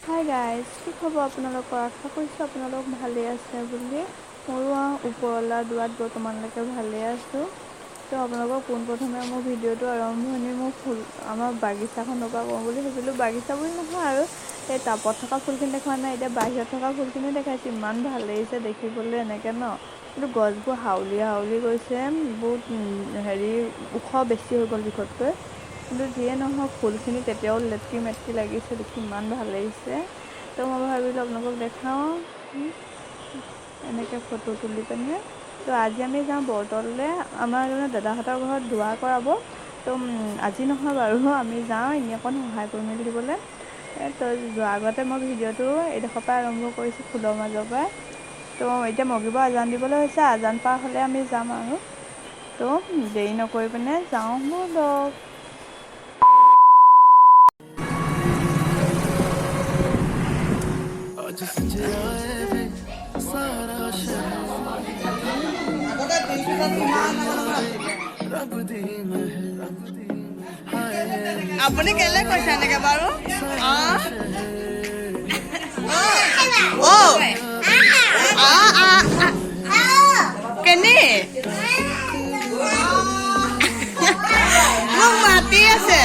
Hi guys, কি খবৰ আপোনালোকৰ? আশা কৰিছোঁ আপোনালোক ভালেই আছে বুলি। ময়ো ওপৰলা দুৱাত বৰ্তমানলৈকে ভালেই আছোঁ। তো আপোনালোকক পোনপ্ৰথমে মোৰ ভিডিঅ'টো আৰম্ভণি আমাৰ বাগিচাখনৰ পৰা কওঁ বুলি ভাবিলোঁ। বাগিচা বুলি নহয় আৰু এই টাবত থকা ফুলখিনি দেখুওৱা নাই, এতিয়া বাহিৰত থকা ফুলখিনি দেখাইছোঁ। ইমান ভাল লাগিছে দেখিবলৈ এনেকৈ ন, কিন্তু গছবোৰ হাউলি হাউলি গৈছে, বহুত ওখ বেছি হৈ গ'ল জোখতকৈ। কিন্তু যিয়ে নহওক ফুলখিনি তেতিয়াও লেটকি মেটকি লাগিছে, দেখি ইমান ভাল লাগিছে। তো মই ভাবিলোঁ আপোনালোকক দেখাওঁ এনেকৈ ফটো তুলি পিনে। তো আজি আমি যাওঁ বৰতললৈ, আমাৰ দাদাহঁতৰ ঘৰত দোৱা কৰাব। তো আজি নহয় বাৰু, আমি যাওঁ এনেই অকণ সহায় কৰি মেলি দিবলৈ। তো যোৱাৰ আগতে মই ভিডিঅ'টো এইডোখৰ পৰা আৰম্ভ কৰিছোঁ, ফুলৰ মাজৰ পৰাই। তো এতিয়া মগিব আজান দিবলৈ হৈছে, আজান পাৰ হ'লে আমি যাম আৰু। তো দেৰি নকৰি পিনে যাওঁ ব'লক। আপুনি কেলে কৈছে এনেকে বাৰু? কেনে মোক মাতি আছে।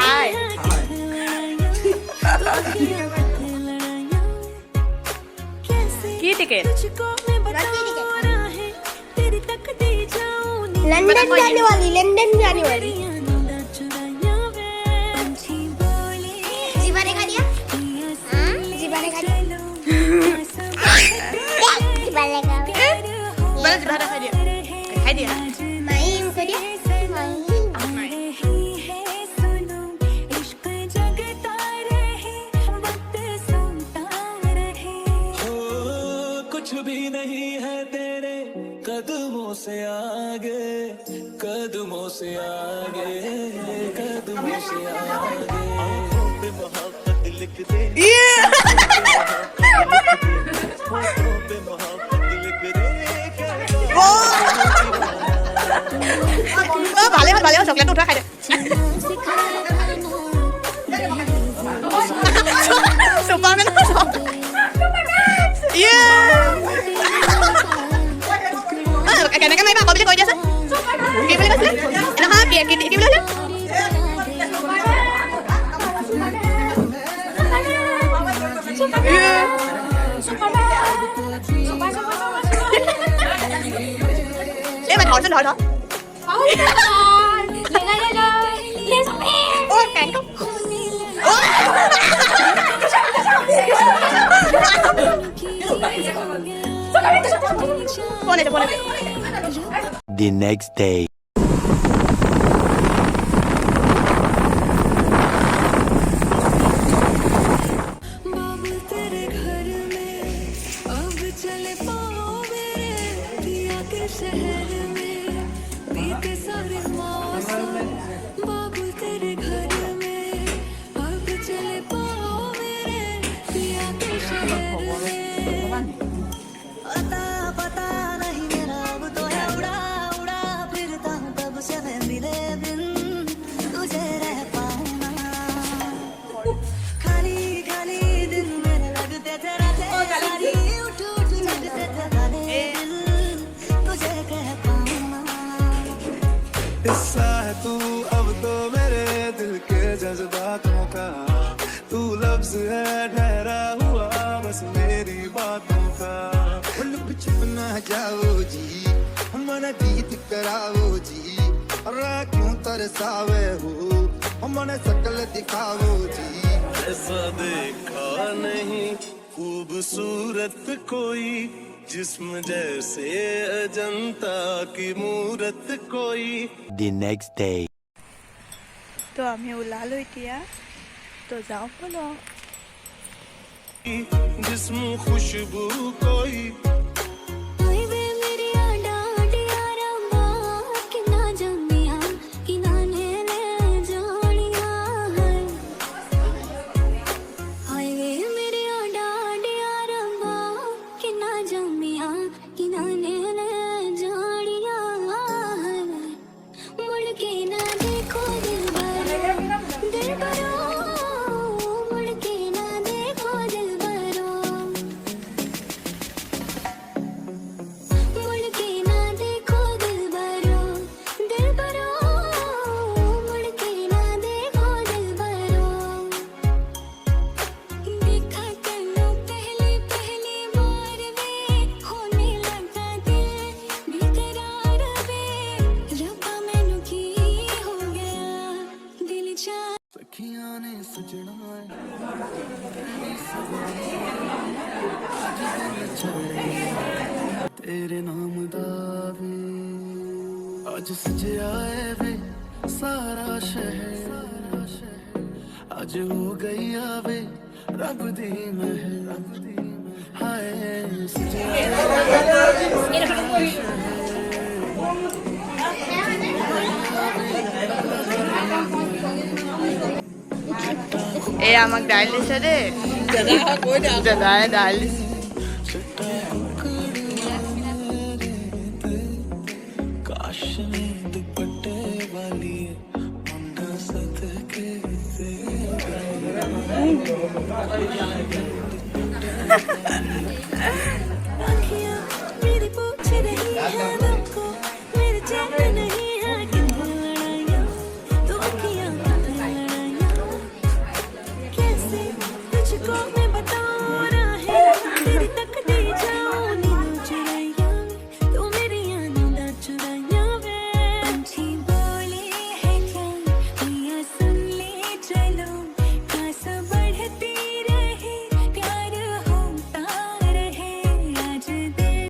Hi. की टिकट? लंदन जाने वाली जीवा ने खा दिया? जीवा ने खा दिया? जीवा ने खा दिया? बड़ा जीवा ने खा दिया? खा दिया? माई खा दिया? कुछ भी नहीं है तेरे कदमों से आगे, कदमों से आगे, कदमों से आगे। आँखों पे मोहब्बत लिख दे, आँखों पे मोहब्बत लिख दे। ভালে চকলেট উঠা খাই দে। সুপাৰমেন কেনেকে মাৰিবা আকৌ বুলি কৈ দিয়াচোন। কি বুলি কৈছিলে নহয়, কি বুলি কৈছে? এই মই ধৰচোন ধৰ The next day. हिस्सा है तू अब तो मेरे दिल के जज्बातों का, तू लफ्ज है ठहरा हुआ बस मेरी बातों का। लुक छुप ना जाओ जी, मन जीत कराओ जी, और क्यों तरसावे हो मन शकल दिखाओ जी। ऐसा देखा नहीं खूबसूरत कोई, जिस्म जैसे अजंता की मूरत कोई। The next day. তো আমি ওলালোঁ এতিয়া, তো যাওঁ ব'লক। जिस्म खुशबू कोई, मेरी आडा आडा रंगा कि ना जमिया कि ना ने अखियां ने सजना तेरे नाम दा वे अज सजया है वे सारा शहर अज हो गई आवे रब दी महल हाय এই আমাক দাইল দিছে দেই দাদাই দাইল দিছে काश में दुपट्टे वाली मुंडा सद के से